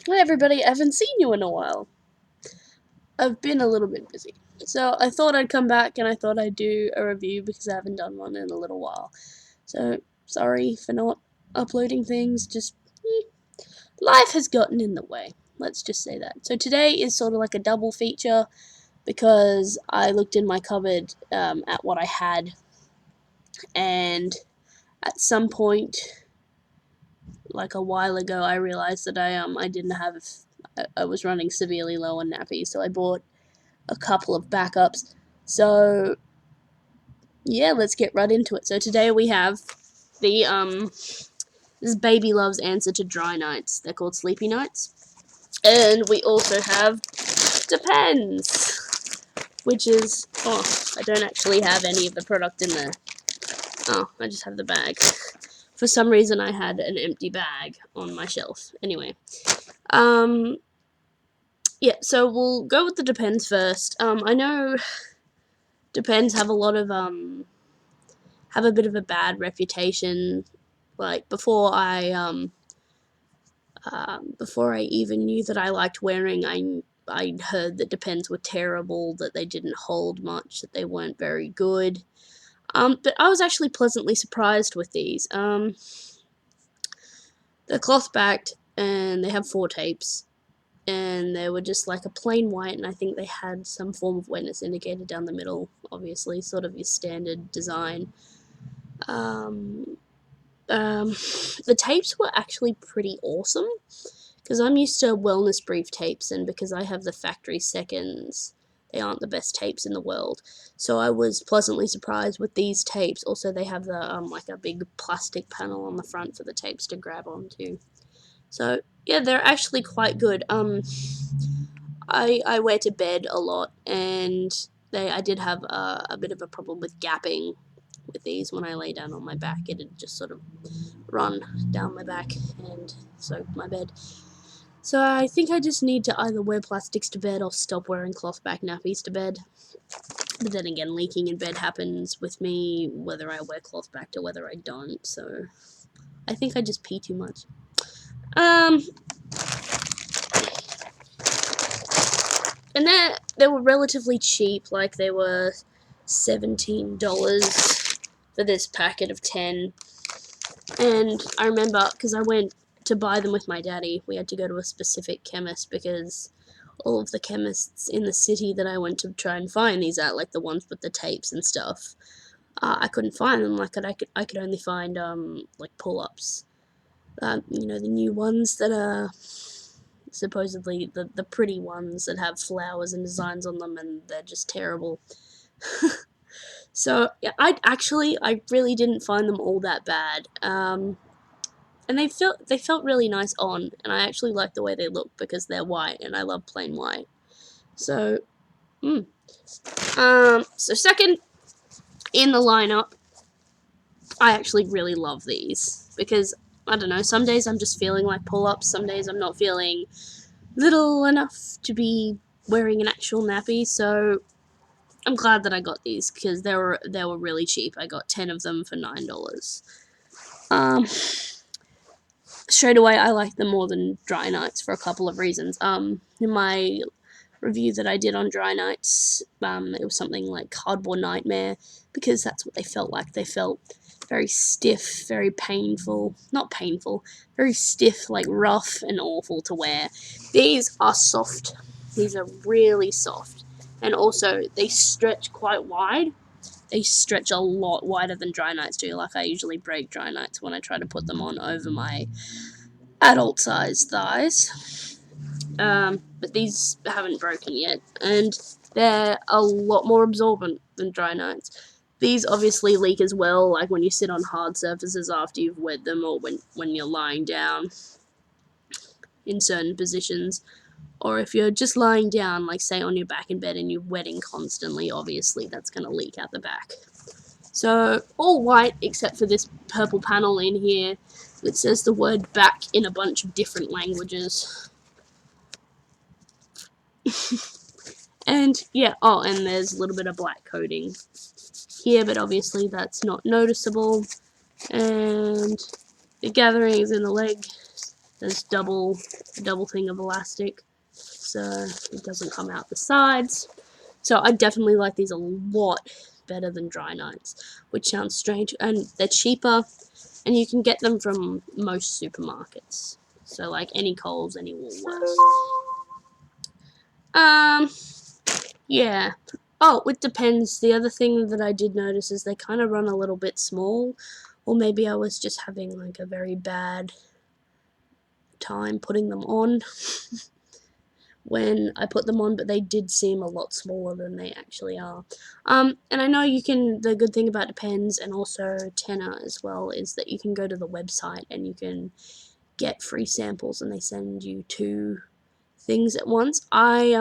Hi everybody, I haven't seen you in a while. I've been a little bit busy. So I thought I'd come back and I thought I'd do a review because I haven't done one in a little while. So, sorry for not uploading things, just life has gotten in the way. Let's just say that. So today is sort of like a double feature because I looked in my cupboard at what I had, and at some point, like a while ago, I realized that I didn't have, I was running severely low on nappies, so I bought a couple of backups. So yeah, let's get right into it. So today we have the this is BabyLove's answer to dry nights. They're called Sleepynights. And we also have Depends, which is, oh, I don't actually have any of the product in there. Oh, I just have the bag. For some reason I had an empty bag on my shelf. Anyway, yeah, so we'll go with the Depends first. I know Depends have a lot of have a bit of a bad reputation. Like before I even knew that I liked wearing, I'd heard that Depends were terrible, that they didn't hold much, that they weren't very good. But I was actually pleasantly surprised with these. They're cloth backed and they have 4 tapes. And they were just like a plain white, and I think they had some form of wetness indicator down the middle, obviously, sort of your standard design. The tapes were actually pretty awesome, because I'm used to wellness brief tapes, and because I have the factory seconds, they aren't the best tapes in the world. So I was pleasantly surprised with these tapes. Also, they have the like a big plastic panel on the front for the tapes to grab onto. So yeah, they're actually quite good. I wear to bed a lot, and I did have a bit of a problem with gapping with these. When I lay down on my back, it'd just sort of run down my back and soak my bed. So I think I just need to either wear plastics to bed or stop wearing cloth back nappies to bed. But then again, leaking in bed happens with me whether I wear cloth back or whether I don't, so I think I just pee too much. And they were relatively cheap, like they were $17 for this packet of 10. And I remember, because I went to buy them with my daddy, we had to go to a specific chemist because all of the chemists in the city that I went to try and find these at, like the ones with the tapes and stuff, I couldn't find them. Like I could only find like pull-ups, you know, the new ones that are supposedly the pretty ones that have flowers and designs on them, and they're just terrible. So yeah, I really didn't find them all that bad. And they felt really nice on, and I actually like the way they look because they're white, and I love plain white. So, so second in the lineup, I actually really love these because I don't know. Some days I'm just feeling like pull-ups. Some days I'm not feeling little enough to be wearing an actual nappy. So I'm glad that I got these because they were really cheap. I got 10 of them for $9. Straight away, I like them more than dry nights for a couple of reasons. In my review that I did on dry nights, it was something like Cardboard Nightmare, because that's what they felt like. They felt very stiff, very painful. Not painful, very stiff, like rough and awful to wear. These are soft. These are really soft. And also, they stretch quite wide. They stretch a lot wider than dry nights do. Like, I usually break dry nights when I try to put them on over my adult-sized thighs. But these haven't broken yet, and they're a lot more absorbent than dry nights. These obviously leak as well, like when you sit on hard surfaces after you've wet them, or when you're lying down in certain positions. Or if you're just lying down, like say on your back in bed and you're wetting constantly, obviously that's going to leak out the back. So, all white except for this purple panel in here that says the word back in a bunch of different languages. And, yeah, oh, and there's a little bit of black coating here, but obviously that's not noticeable. And the gathering is in the leg. There's double thing of elastic, so it doesn't come out the sides. So I definitely like these a lot better than Dry Nights, which sounds strange, and they're cheaper, and you can get them from most supermarkets. So like any Coles, any Woolworths. Yeah. Oh, it depends. The other thing that I did notice is they kind of run a little bit small, or maybe I was just having like a very bad time putting them on when I put them on, but they did seem a lot smaller than they actually are. And I know you can, the good thing about Depends and also Tenor as well is that you can go to the website and you can get free samples and they send you 2 things at once. I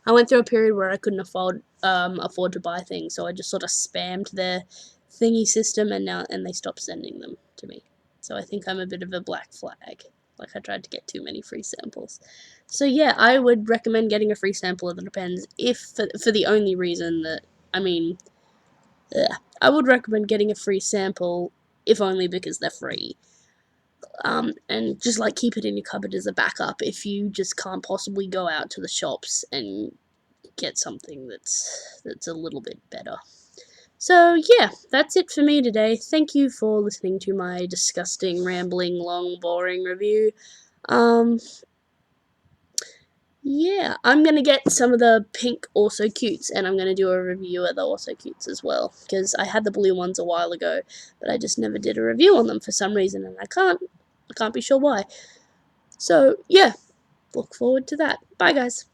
went through a period where I couldn't afford to buy things, so I just sort of spammed their thingy system, and they stopped sending them to me. So I think I'm a bit of a black flag. Like I tried to get too many free samples. So yeah, I would recommend getting a free sample of the Depends if for the only reason that I would recommend getting a free sample if only because they're free. And just like keep it in your cupboard as a backup if you just can't possibly go out to the shops and get something that's a little bit better. So yeah, that's it for me today. Thank you for listening to my disgusting, rambling, long, boring review. Yeah, I'm gonna get some of the pink Also Cutes, and I'm gonna do a review of the Also Cutes as well, because I had the blue ones a while ago, but I just never did a review on them for some reason, and I can't be sure why. So yeah, look forward to that. Bye guys.